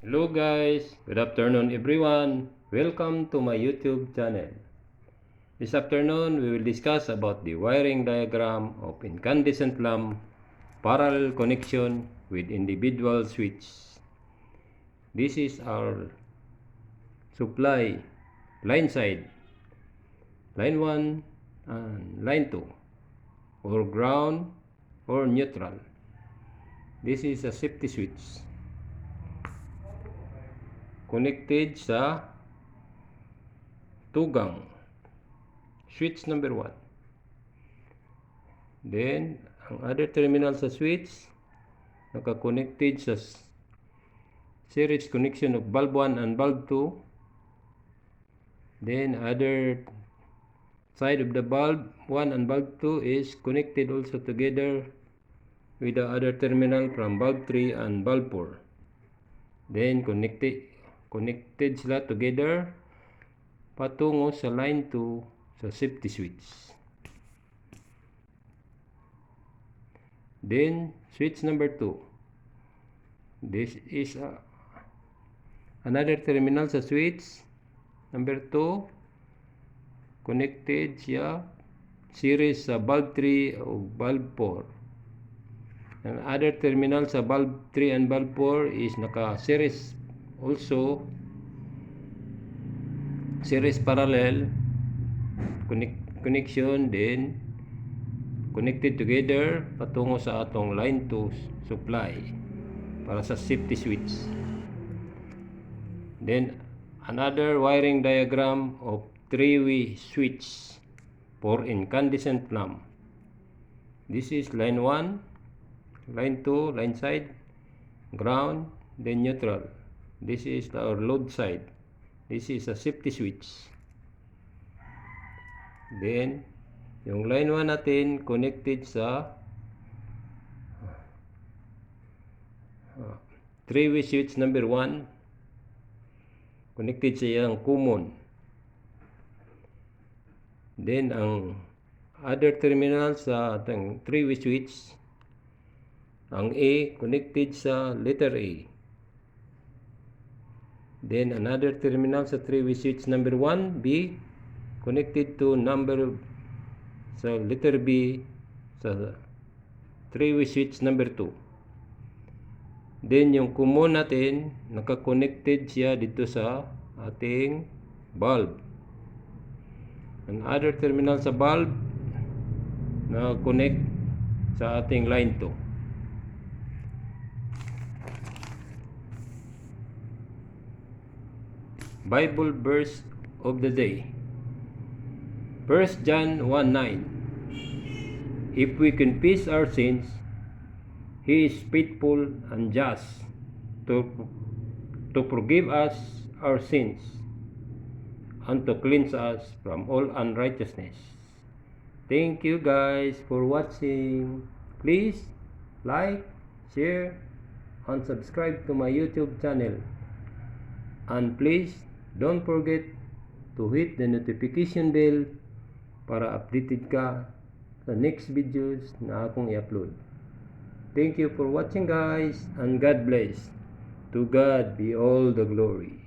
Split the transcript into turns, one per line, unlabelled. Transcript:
Hello guys, good afternoon everyone. Welcome to my YouTube channel. This afternoon we will discuss about the wiring diagram of incandescent lamp parallel connection with individual switch. This is our supply line side, line 1 and line 2, or ground or neutral. This is a safety switch connected sa tugang, switch number 1. Then ang other terminal sa switch naka-connected sa series connection of bulb 1 and bulb 2. Then other side of the bulb 1 and bulb 2 is connected also together with the other terminal from bulb 3 and bulb 4. Then connected sila together patungo sa line 2 sa safety switch. Then switch number 2. This is another terminal sa switch number 2, connected siya series sa bulb 3 o bulb 4. Ang other terminal sa bulb 3 and bulb 4 is naka-series also, series parallel connection, then connected together patungo sa atong line 2 supply para sa safety switch. Then another wiring diagram of three-way switch for incandescent lamp. This is line 1, line 2, line side, ground, then neutral. This is our load side. This is a safety switch. Then yung line 1 natin connected sa three-way switch number 1, connected sa iyang common. Then ang other terminal sa atong three-way switch, ang A connected sa letter A. Then another terminal sa three-way switch number 1, B, connected to number sa letter B sa three-way switch number 2. Then yung common natin, naka-connected siya dito sa ating bulb. Ang other terminal sa bulb na-connect sa ating line 2. Bible verse of the day, 1 John 1:9. If we confess our sins, He is faithful and just to forgive us our sins and to cleanse us from all unrighteousness. Thank you guys for watching. Please like, share, and subscribe to my YouTube channel. And please don't forget to hit the notification bell para updated ka sa next videos na akong i-upload. Thank you for watching guys, and God bless. To God be all the glory.